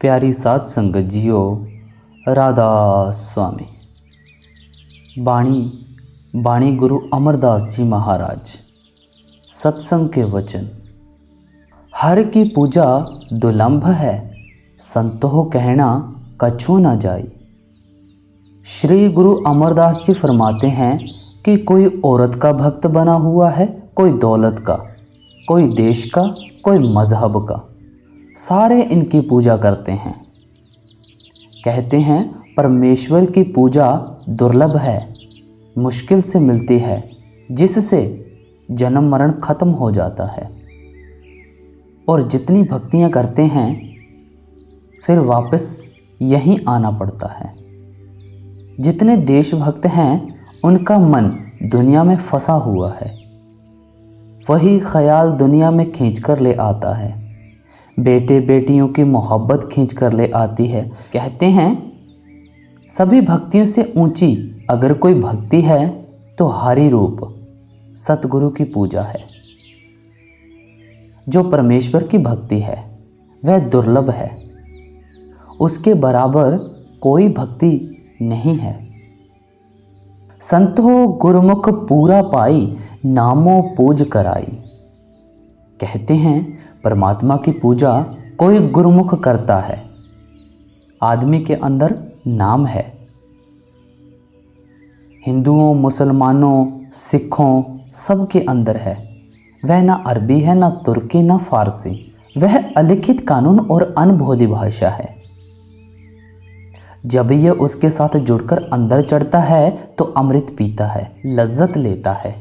प्यारी साध संगत जियो, राधा स्वामी। बाणी गुरु अमरदास जी महाराज। सत्संग के वचन। हर की पूजा दुलंभ है, संतो कहना कछु न जाई। श्री गुरु अमरदास जी फरमाते हैं कि कोई औरत का भक्त बना हुआ है, कोई दौलत का, कोई देश का, कोई मजहब का, सारे इनकी पूजा करते हैं। कहते हैं परमेश्वर की पूजा दुर्लभ है, मुश्किल से मिलती है, जिससे जन्म मरण खत्म हो जाता है। और जितनी भक्तियां करते हैं फिर वापस यहीं आना पड़ता है। जितने देशभक्त हैं उनका मन दुनिया में फंसा हुआ है, वही ख्याल दुनिया में खींच कर ले आता है। बेटे बेटियों की मोहब्बत खींच कर ले आती है। कहते हैं सभी भक्तियों से ऊंची अगर कोई भक्ति है तो हरि रूप सतगुरु की पूजा है। जो परमेश्वर की भक्ति है वह दुर्लभ है, उसके बराबर कोई भक्ति नहीं है। संतो गुरुमुख पूरा पाई, नामों पूज कराई। कहते हैं परमात्मा की पूजा कोई गुरुमुख करता है। आदमी के अंदर नाम है। हिंदुओं, मुसलमानों, सिखों सबके अंदर है। वह ना अरबी है, ना तुर्की, ना फारसी। वह अलिखित कानून और अनबोली भाषा है। जब यह उसके साथ जुड़कर अंदर चढ़ता है तो अमृत पीता है, लज्जत लेता है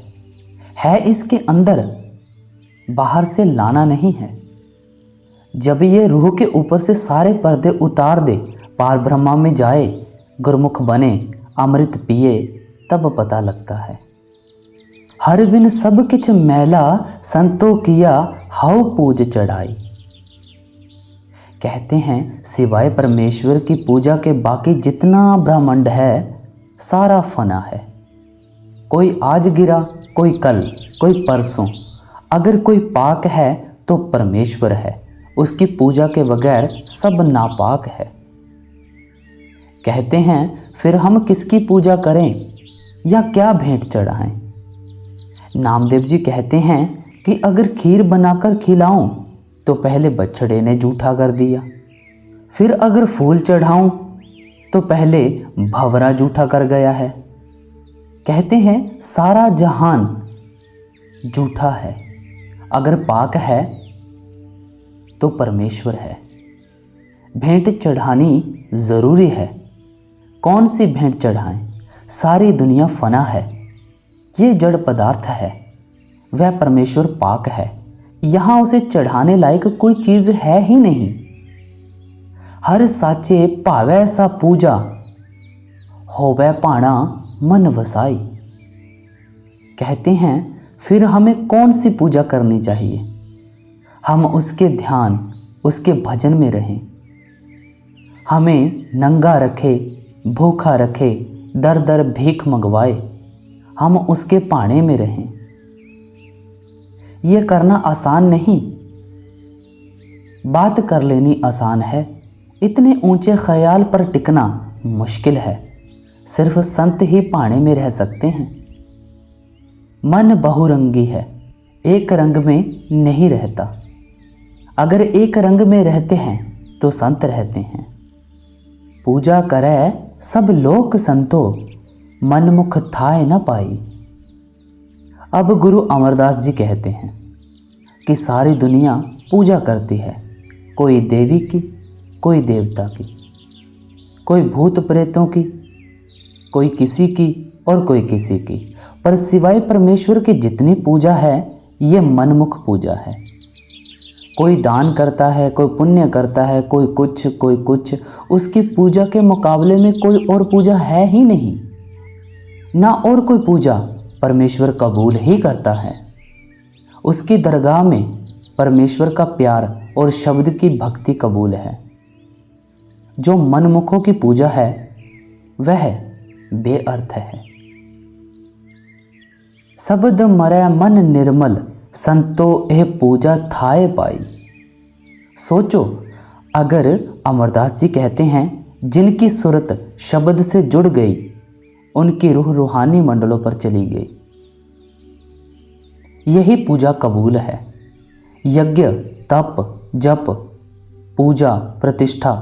इसके अंदर, बाहर से लाना नहीं है। जब ये रूह के ऊपर से सारे पर्दे उतार दे, पार ब्रह्मा में जाए, गुरमुख बने, अमृत पिए, तब पता लगता है। हर बिन सब किछ मैला, संतो किया हाउ पूज चढ़ाई। कहते हैं सिवाय परमेश्वर की पूजा के बाकी जितना ब्रह्मांड है सारा फना है। कोई आज गिरा, कोई कल, कोई परसों। अगर कोई पाक है तो परमेश्वर है, उसकी पूजा के बगैर सब नापाक है। कहते हैं फिर हम किसकी पूजा करें या क्या भेंट चढ़ाएं। नामदेव जी कहते हैं कि अगर खीर बनाकर खिलाऊं तो पहले बछड़े ने जूठा कर दिया, फिर अगर फूल चढ़ाऊं तो पहले भंवरा जूठा कर गया है। कहते हैं सारा जहान जूठा है, अगर पाक है तो परमेश्वर है। भेंट चढ़ानी ज़रूरी है। कौन सी भेंट चढ़ाएं? सारी दुनिया फना है, ये जड़ पदार्थ है, वह परमेश्वर पाक है। यहाँ उसे चढ़ाने लायक कोई चीज़ है ही नहीं। हर साचे भावै सा पूजा, होवै भाणा मन वसाई। कहते हैं फिर हमें कौन सी पूजा करनी चाहिए? हम उसके ध्यान, उसके भजन में रहें। हमें नंगा रखे, भूखा रखे, दर दर भीख मंगवाए, हम उसके पाने में रहें। यह करना आसान नहीं, बात कर लेनी आसान है। इतने ऊंचे ख्याल पर टिकना मुश्किल है। सिर्फ संत ही पाने में रह सकते हैं। मन बहुरंगी है, एक रंग में नहीं रहता। अगर एक रंग में रहते हैं तो संत रहते हैं। पूजा करे सब लोक संतो, मनमुख थाए न पाई। अब गुरु अमरदास जी कहते हैं कि सारी दुनिया पूजा करती है, कोई देवी की, कोई देवता की, कोई भूत प्रेतों की, कोई किसी की और कोई किसी की। पर सिवाय परमेश्वर की जितनी पूजा है ये मनमुख पूजा है। कोई दान करता है, कोई पुण्य करता है, कोई कुछ। उसकी पूजा के मुकाबले में कोई और पूजा है ही नहीं ना। और कोई पूजा परमेश्वर कबूल ही करता है। उसकी दरगाह में परमेश्वर का प्यार और शब्द की भक्ति कबूल है। जो मनमुखों की पूजा है वह बेअर्थ है। शब्द मरै मन निर्मल, संतो एह पूजा थाए पाई। सोचो अगर अमरदास जी कहते हैं जिनकी सूरत शब्द से जुड़ गई उनकी रूह रूहानी मंडलों पर चली गई। यही पूजा कबूल है। यज्ञ, तप, जप, पूजा, प्रतिष्ठा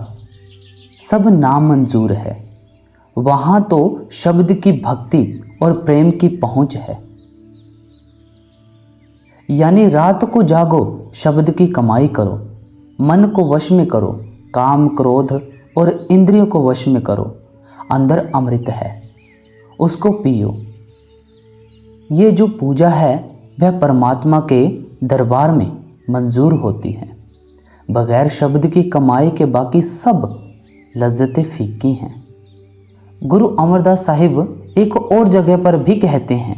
सब नामंजूर है। वहाँ तो शब्द की भक्ति और प्रेम की पहुँच है। यानी रात को जागो, शब्द की कमाई करो, मन को वश में करो, काम, क्रोध और इंद्रियों को वश में करो। अंदर अमृत है, उसको पियो। ये जो पूजा है वह परमात्मा के दरबार में मंजूर होती है। बगैर शब्द की कमाई के बाकी सब लज्जतें फीकी हैं। गुरु अमरदास साहिब एक और जगह पर भी कहते हैं,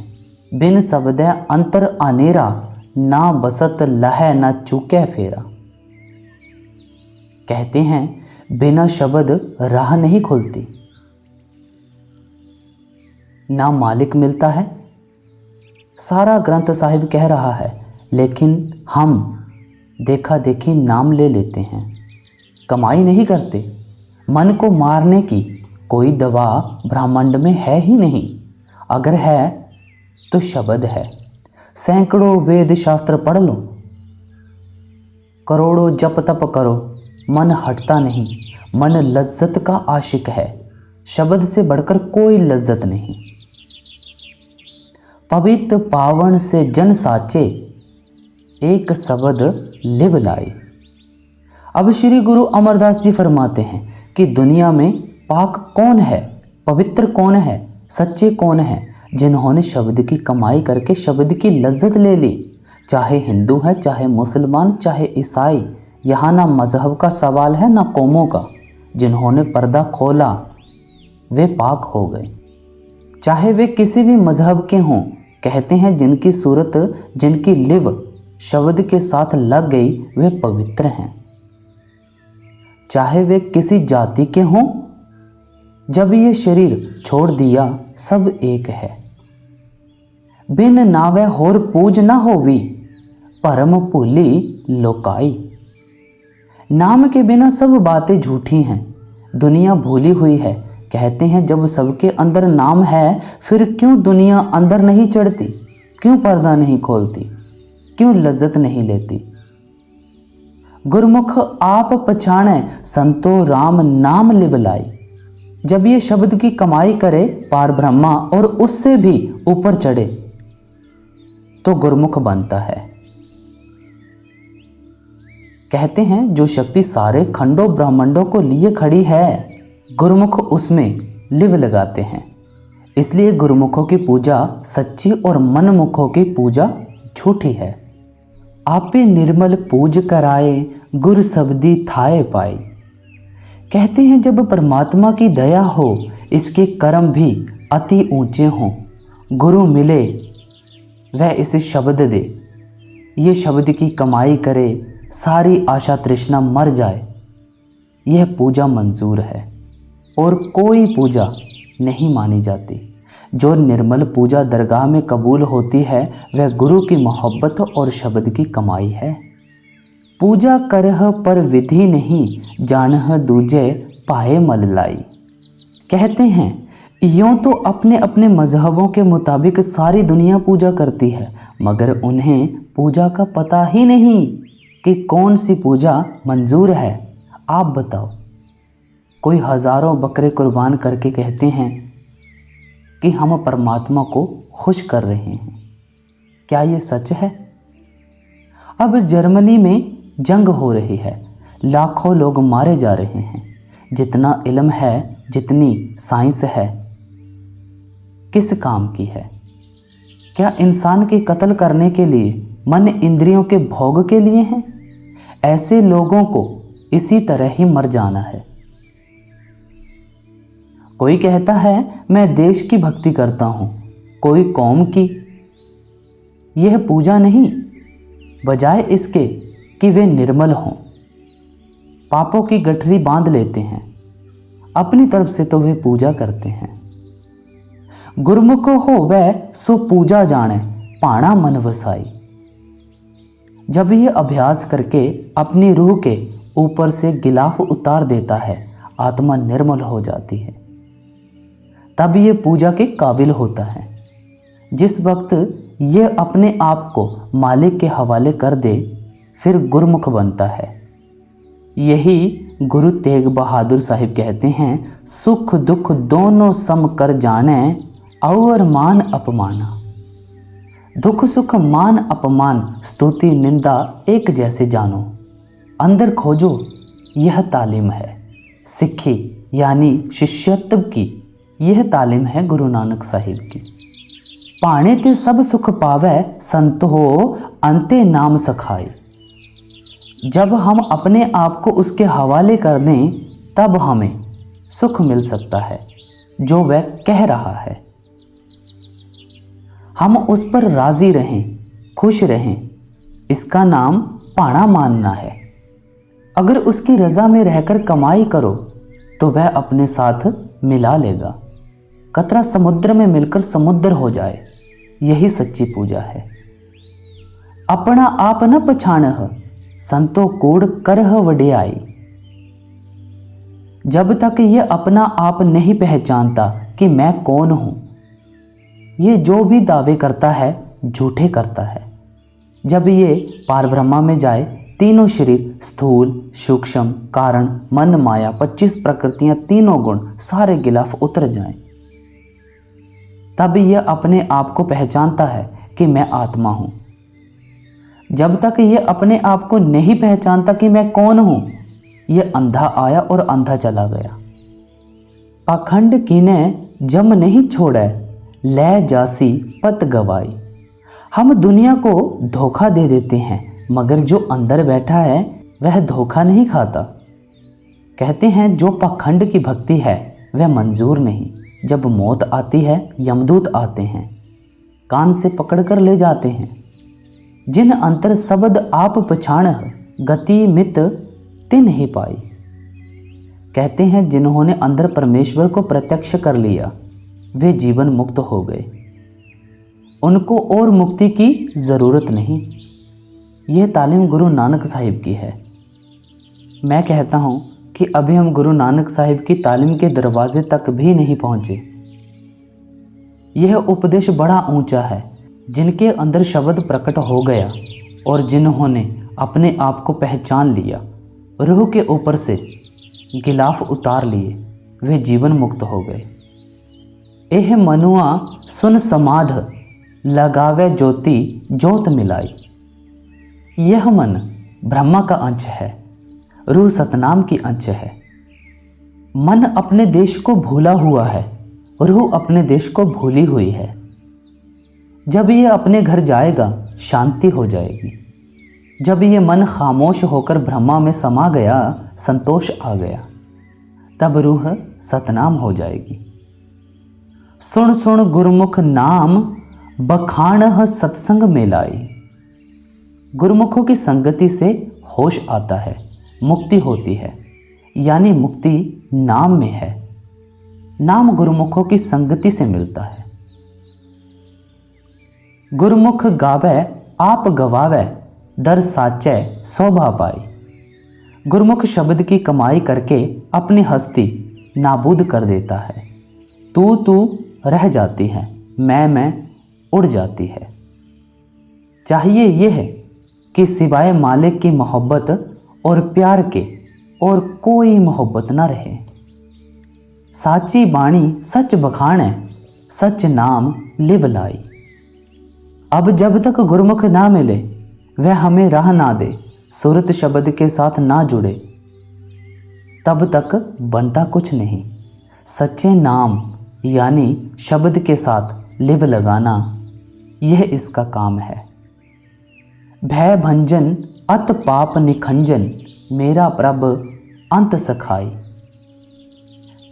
बिन शब्दै अंतर अनेरा, ना बसत लहै ना चूकै फेरा। कहते हैं बिना शब्द राह नहीं खुलती, ना मालिक मिलता है। सारा ग्रंथ साहिब कह रहा है, लेकिन हम देखा देखी नाम ले लेते हैं, कमाई नहीं करते। मन को मारने की कोई दवा ब्रह्मांड में है ही नहीं। अगर है तो शब्द है। सैकड़ों वेद शास्त्र पढ़ लो, करोड़ों जप तप करो, मन हटता नहीं। मन लज्जत का आशिक है, शब्द से बढ़कर कोई लज्जत नहीं। पवित्र पावन से जन साचे, एक शब्द लिव लाई। अब श्री गुरु अमरदास जी फरमाते हैं कि दुनिया में पाक कौन है, पवित्र कौन है, सच्चे कौन है, जिन्होंने शब्द की कमाई करके शब्द की लज्जत ले ली। चाहे हिंदू है, चाहे मुसलमान, चाहे ईसाई। यहाँ ना मजहब का सवाल है ना कौमों का। जिन्होंने पर्दा खोला वे पाक हो गए, चाहे वे किसी भी मजहब के हों। कहते हैं जिनकी सूरत, जिनकी लिव शब्द के साथ लग गई वे पवित्र हैं, चाहे वे किसी जाति के हों। जब ये शरीर छोड़ दिया सब एक है। बिन नावे होर पूज न होवी, परम भूली लोकाई। नाम के बिना सब बातें झूठी हैं, दुनिया भूली हुई है। कहते हैं जब सबके अंदर नाम है फिर क्यों दुनिया अंदर नहीं चढ़ती, क्यों पर्दा नहीं खोलती, क्यों लज्जत नहीं लेती। गुरमुख आप पछाणे, संतो राम नाम लिव लाई। जब ये शब्द की कमाई करे पार ब्रह्मा और उससे भी ऊपर चढ़े तो गुरमुख बनता है। कहते हैं जो शक्ति सारे खंडों ब्रह्मांडों को लिए खड़ी है, गुरमुख उसमें लिव लगाते हैं। इसलिए गुरमुखों की पूजा सच्ची और मनमुखों की पूजा झूठी है। आपे निर्मल पूज कराए, गुर शब्दी थाए पाए। कहते हैं जब परमात्मा की दया हो, इसके कर्म भी अति ऊंचे हों, गुरु मिले वह इसे शब्द दे, ये शब्द की कमाई करे, सारी आशा तृष्णा मर जाए, यह पूजा मंजूर है और कोई पूजा नहीं मानी जाती। जो निर्मल पूजा दरगाह में कबूल होती है वह गुरु की मोहब्बत और शब्द की कमाई है। पूजा करह पर विधि नहीं, जानह दूजे पाए मल लाई। कहते हैं यूँ तो अपने अपने मजहबों के मुताबिक सारी दुनिया पूजा करती है, मगर उन्हें पूजा का पता ही नहीं कि कौन सी पूजा मंजूर है। आप बताओ, कोई हज़ारों बकरे कुर्बान करके कहते हैं कि हम परमात्मा को खुश कर रहे हैं, क्या ये सच है? अब जर्मनी में जंग हो रही है, लाखों लोग मारे जा रहे हैं। जितना इल्म है, जितनी साइंस है, किस काम की है? क्या इंसान के कत्ल करने के लिए, मन इंद्रियों के भोग के लिए हैं? ऐसे लोगों को इसी तरह ही मर जाना है। कोई कहता है मैं देश की भक्ति करता हूँ, कोई कौम की। यह पूजा नहीं, बजाय इसके कि वे निर्मल हों। पापों की गठरी बांध लेते हैं, अपनी तरफ से तो वे पूजा करते हैं। गुरमुख हो वह सो पूजा जाने, पाणा मन वसाई। जब ये अभ्यास करके अपनी रूह के ऊपर से गिलाफ उतार देता है, आत्मा निर्मल हो जाती है। तब ये पूजा के काबिल होता है। जिस वक्त ये अपने आप को मालिक के हवाले कर दे, फिर गुरमुख बनता है। यही गुरु तेग बहादुर साहिब कहते हैं, सुख दुख दोनों सम कर जाने, और मान अपमाना। दुख सुख मान अपमान स्तुति निंदा एक जैसे जानो, अंदर खोजो यह तालीम है। सिक्खी यानी शिष्यत्व की यह तालीम है गुरु नानक साहिब की। पाणे ते सब सुख पावे, संत हो अंते नाम सखाई। जब हम अपने आप को उसके हवाले कर दें, तब हमें सुख मिल सकता है जो वह कह रहा है। हम उस पर राजी रहें, खुश रहें, इसका नाम पाणा मानना है। अगर उसकी रज़ा में रहकर कमाई करो तो वह अपने साथ मिला लेगा। कतरा समुद्र में मिलकर समुद्र हो जाए, यही सच्ची पूजा है। अपना आप न पछाणह, संतो कूड़ करह वडियाई। जब तक ये अपना आप नहीं पहचानता कि मैं कौन हूं, ये जो भी दावे करता है झूठे करता है। जब ये पारब्रह्मा में जाए, तीनों शरीर स्थूल सूक्ष्म कारण मन माया 25 प्रकृतियां तीनों गुण सारे गिलाफ उतर जाएं, तब यह अपने आप को पहचानता है कि मैं आत्मा हूं। जब तक ये अपने आप को नहीं पहचानता कि मैं कौन हूं, यह अंधा आया और अंधा चला गया। पाखंड कीने जम नहीं छोड़े, ले जासी पत गवाई। हम दुनिया को धोखा दे देते हैं, मगर जो अंदर बैठा है वह धोखा नहीं खाता। कहते हैं जो पाखंड की भक्ति है वह मंजूर नहीं। जब मौत आती है, यमदूत आते हैं, कान से पकड़कर ले जाते हैं। जिन अंतर शब्द आप पछाण, गति मित तिन ही पाई। कहते हैं जिन्होंने अंदर परमेश्वर को प्रत्यक्ष कर लिया, वे जीवन मुक्त हो गए। उनको और मुक्ति की ज़रूरत नहीं। यह तालीम गुरु नानक साहिब की है। मैं कहता हूँ कि अभी हम गुरु नानक साहिब की तालीम के दरवाजे तक भी नहीं पहुँचे। यह उपदेश बड़ा ऊंचा है। जिनके अंदर शब्द प्रकट हो गया और जिन्होंने अपने आप को पहचान लिया, रूह के ऊपर से गिलाफ उतार लिए, वे जीवन मुक्त हो गए। एह मनुआ सुन समाध, लगावे ज्योति ज्योत मिलाई। यह मन ब्रह्मा का अंश है, रूह सतनाम की अंश है। मन अपने देश को भूला हुआ है, रूह अपने देश को भूली हुई है। जब ये अपने घर जाएगा, शांति हो जाएगी। जब ये मन खामोश होकर ब्रह्मा में समा गया, संतोष आ गया, तब रूह सतनाम हो जाएगी। सुन सुन गुरमुख नाम, बखाणह सत्संग मेलाई। गुरमुखों की संगति से होश आता है, मुक्ति होती है, यानी मुक्ति नाम में है। नाम गुरमुखों की संगति से मिलता है। गुरमुख गावे आप गवावे, दर साचे शोभा पाई। गुरमुख शब्द की कमाई करके अपनी हस्ती नाबूद कर देता है। तू रह जाती है, मैं उड़ जाती है। चाहिए यह कि सिवाय मालिक की मोहब्बत और प्यार के और कोई मोहब्बत न रहे। साची बाणी सच बखाणे, सच नाम लिव लाई। अब जब तक गुरमुख ना मिले, वह हमें राह ना दे, सूरत शब्द के साथ ना जुड़े, तब तक बनता कुछ नहीं। सच्चे नाम यानी शब्द के साथ लिव लगाना, यह इसका काम है। भय भंजन अत पाप निखंजन, मेरा प्रभ अंत सखाई।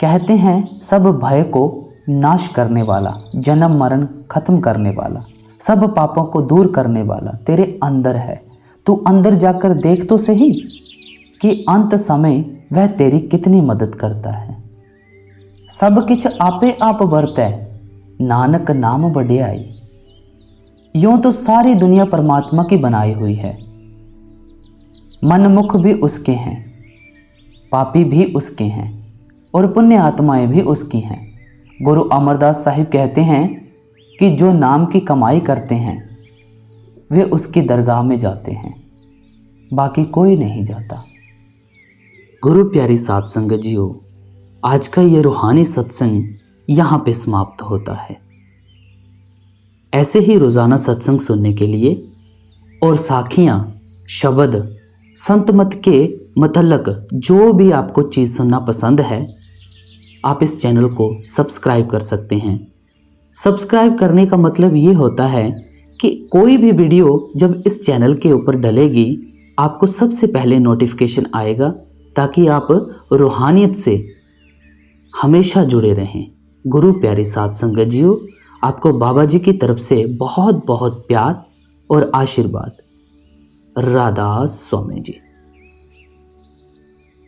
कहते हैं सब भय को नाश करने वाला, जन्म मरण खत्म करने वाला, सब पापों को दूर करने वाला तेरे अंदर है। तू अंदर जाकर देख तो सही कि अंत समय वह तेरी कितनी मदद करता है। सब किछ आपे आप वर्तै, नानक नाम बढ़ियाई। यूं तो सारी दुनिया परमात्मा की बनाई हुई है, मन मुख भी उसके हैं, पापी भी उसके हैं और पुण्य आत्माएं भी उसकी हैं। गुरु अमरदास साहिब कहते हैं कि जो नाम की कमाई करते हैं वे उसकी दरगाह में जाते हैं, बाकी कोई नहीं जाता। गुरु प्यारी साध संगत जियो, आज का ये रूहानी सत्संग यहाँ पे समाप्त होता है। ऐसे ही रोज़ाना सत्संग सुनने के लिए और साखियाँ, शब्द, संत मत के मतलब जो भी आपको चीज़ सुनना पसंद है, आप इस चैनल को सब्सक्राइब कर सकते हैं। सब्सक्राइब करने का मतलब ये होता है कि कोई भी वीडियो जब इस चैनल के ऊपर डलेगी आपको सबसे पहले नोटिफिकेशन आएगा, ताकि आप रूहानियत से हमेशा जुड़े रहें। गुरु प्यारी साध संगत जियो, आपको बाबा जी की तरफ से बहुत बहुत प्यार और आशीर्वाद। राधा स्वामी जी।